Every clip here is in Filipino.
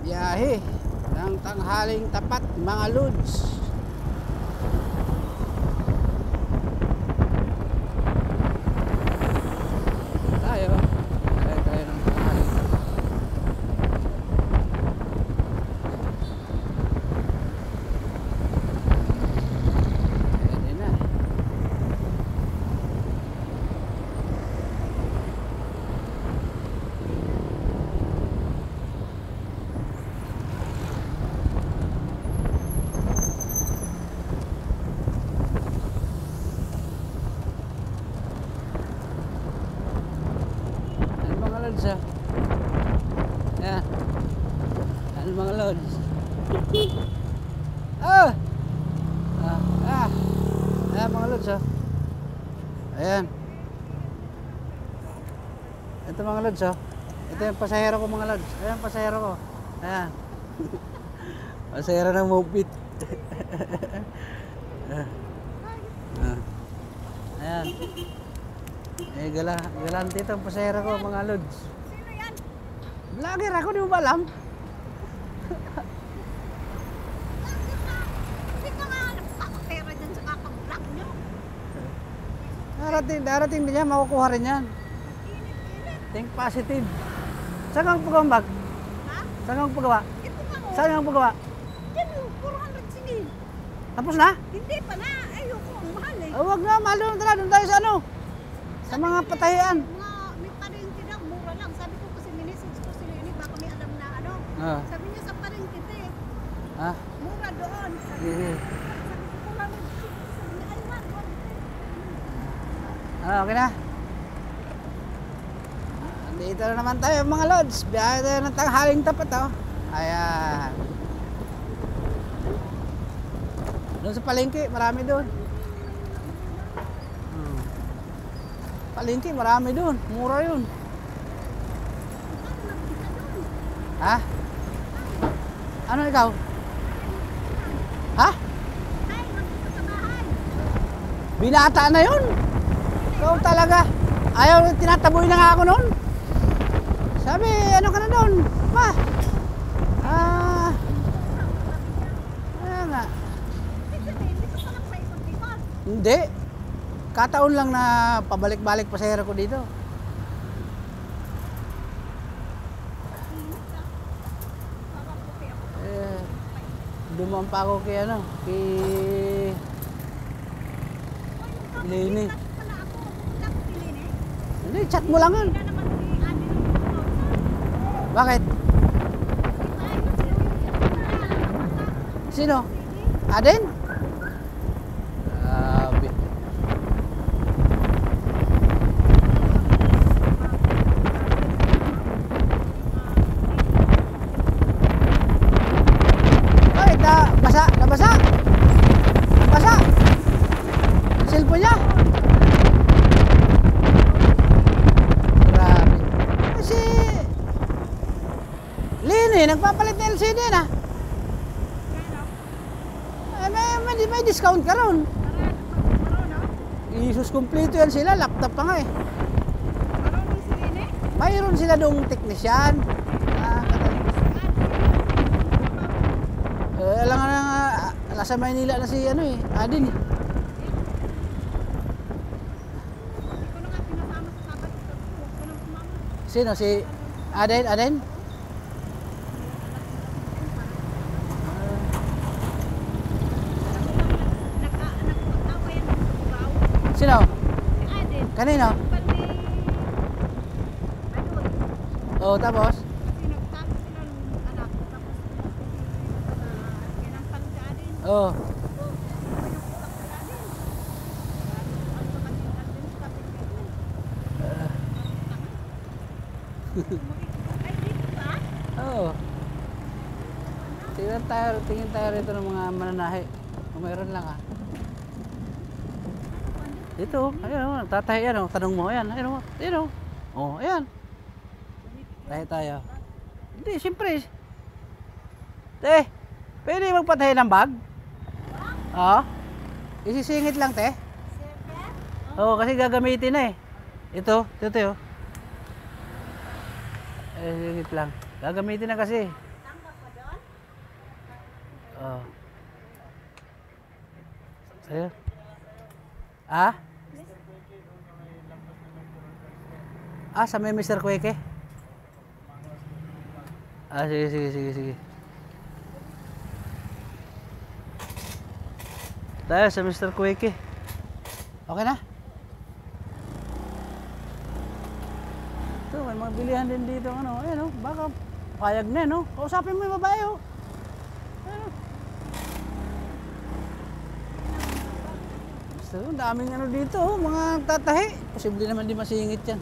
biyahe ng tanghaling tapat mga lods. Tayo ng tanghaling tapat. Pwede na. Ayan. Ano mga lods? Ayan mga lods. Ayan. Ito mga lods. Ito yung pasahero ko mga lods. Ayan pasahero ko. Ayan. Pasahero ng Mopit. Ayan. Galante itong pasahero ko mga lods. Sino yan? Vlogger ako, di mo ba alam? Hindi ka nga nakakapera dyan sa kakag-vlog nyo. Darating din yan, makukuha rin yan. Init-init. Think positive. Saan kang pagawang bag? Ha? Saan kang pagawa? Ito nga mo. Saan kang pagawa? Yan o, 400 sige. Tapos na? Hindi pa na. Ayoko, ang mahal eh. Huwag na, mahal doon tala. Doon tayo sa ano? Sa mga patahian. May palengke daw, mura lang. Sabi ko kasi minisage ko sila ini, baka may alam na ano. Sabi niya sa palengke eh. Mura doon. Sabi ko 400 sige. Sabi niya, ay man, Okay na. Andito na naman tayo mga lods. Biyahe tayo ng tanghaling tapat Ayan. Doon sa palengke, marami doon. Palengke, marami doon. Mura yun. Ha? Ano ikaw? Ha? ay, magkita sa bahay. Binata na yun. Ikaw talaga. Ayaw, tinataboy na nga ako noon. Sabi, ano ka na doon? Ma. Ayan nga. Ibig sabihin, dito pa lang sa isang tikot. Hindi. Kataon lang na pabalik-balik pasahero ko dito. Init ka. Parang puti ako. Dumaan pa ako kay ano, kay Lini. Chat pala ako. Chat ko si Lini. Hindi, chat mo lang yun. Hindi na naman si Ate ng Bakit? Ay, Sino? Aden? Grabe. Bakit? Nabasa? Nabasa? Nabasa? Cellphone niya? Grabe. Kasi Lini, nagpapalit ng LCD na. May discount ka ron. Isus kompleto yan sila, laptop pa nga eh. Marunong si Lini? Mayroon sila dong teknisyan. Alam nga na, nasa Maynila na si ano eh, Adin eh. Hindi ko na nga pinasama sa sabat. Huwag ko nang sumama. Sino? Si Aden? Aden? Nagkatawa yan ng sugaw. Sino? Si Aden. Kanino? Pati, ano, Oh, tapos? kasi nagsabi sila nung anak ko, tapos ginangkal si Aden. Oh. Ay, dito ba? Oo. Tingin tayo rito ng mga mananahe. Kung mayroon lang Dito, ayun o, nagtatahi yan o. Tanong mo, ayan, ayun o. Ayun o. Oh, ayan. Tahi tayo. Hindi, siyempre. Pwede magpatahi ng bag? Oo. Isisingit lang, te. Oo, kasi gagamitin na eh. Ito. Singit lang. Gagamitin na kasi. Oh. Ayun. Ah? Ah, sa may Mr. Kweke? Ah, sige, sige, sige, sige. Tayo sa Mr. Kweke. Okay na? Ito, may mga bilihan din dito. Ano, ayan o, baka payag na, no? Kausapin mo yung babae, o. Ayan o. So, daming ano dito, oh, mga tatahi. Posible naman di masingit yan.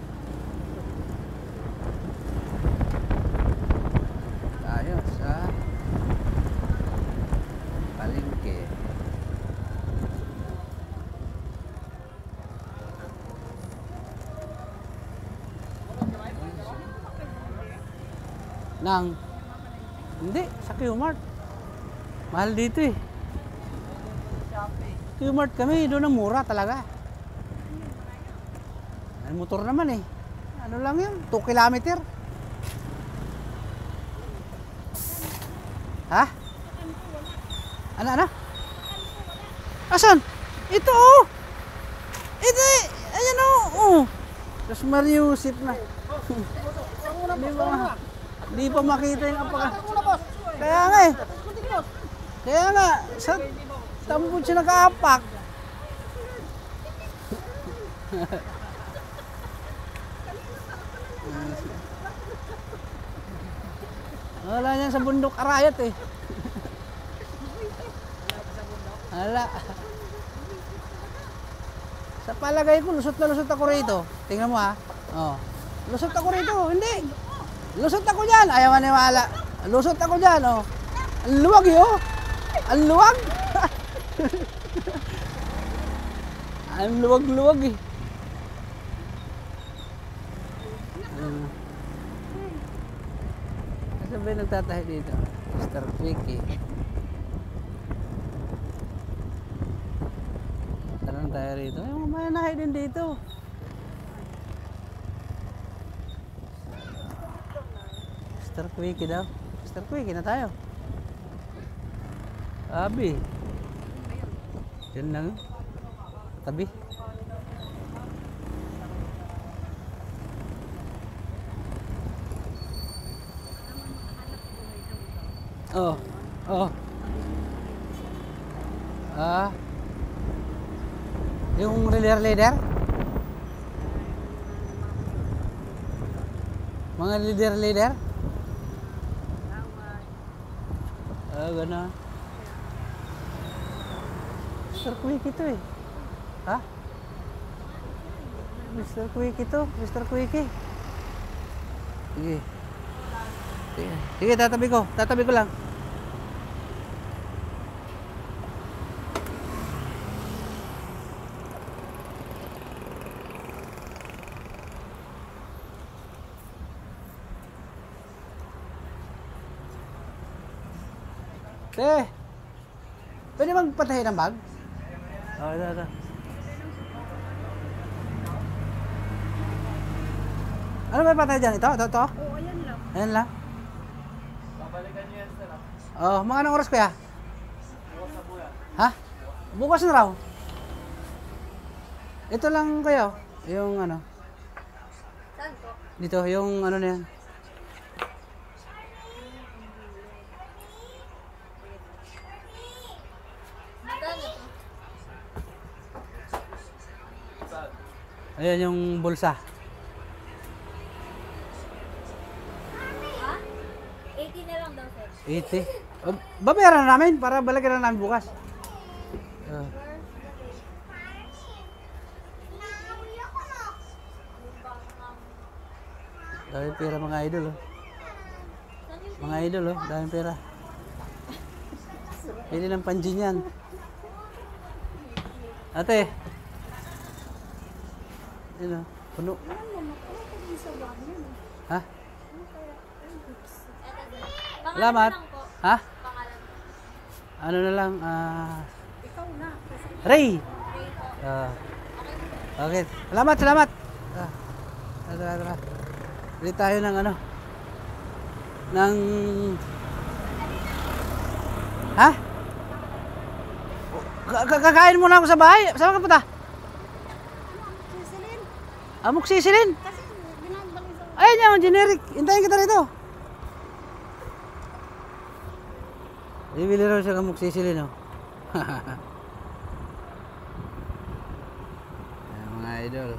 Tayo sa palengke. Hindi, sa Q-Mart. Mahal dito eh. Q-Mart kami, doon ang mura talaga. Ay, motor naman eh. Ano lang yun? 2 kilometer. Ha? Ano? Asan? Ito oh! Ito eh! Ayan oh! Tapos Mariusip na. Di pa makita yung apaka. Kaya nga eh. Kaya nga, sa tambod siya nakaapak. Wala niyan sa bundok arayat eh. Wala. Sa palagay ko, lusot na lusot ako rito. Tingnan mo ha. Oh. Lusot ako rito. Hindi. Lusot ako dyan. Ayaw maniwala. Lusot ako dyan. Oh. Ang luwag eh oh. Ang luwag. Ang luwag-luwag eh. Ano ba yung nagtatahi dito? Mr. Quickie. Tanong tayo rito. Ay, mga mayanahe din dito. Mr. Quickie daw. Mr. Quickie na tayo. Abi. Yan lang. Tabi. Oh. Oh. Ah. Yung leader? Mga leader? Ah, gano'n. Mr. Quickie to eh. Ha? Mr. Quickie to. Mr. Quickie. Sige. Sige, tatabi ko. Tatabi ko lang. Pwede magpatahi ng bag? Oo, ito. Ano ba patay dyan? Ito? Oo, ayan lang. Ayan lang? Babalikan nyo yan, sir. Oo, mga anong oras kuya? Bukas na po yan. Ha? Bukas na raw? Ito lang kayo. Yung ano? Saan po? Dito, yung ano na yan. Ayan yung bulsa. Ha? 80 na lang daw, sir. 80. Babayaran na namin para balikan na namin bukas. Daming pera mga idol oh. Mga idol oh, daming pera. Pwede ng panjin yan. Ate. Ano? Puno. Ha? Salamat. Ha? Ano na lang? Ikaw na. Ray. Okay. Salamat. Tara. Bili tayo ng ano? Ha? Kakain muna ako sa bahay. Saan ka punta? Sisilin. Amok sisilin. Kasi binabalik sa... Ayan yung generic. Hintayin kita rito. Bibili raw siya ng amok sisilin, oh. Ayan, mga idol.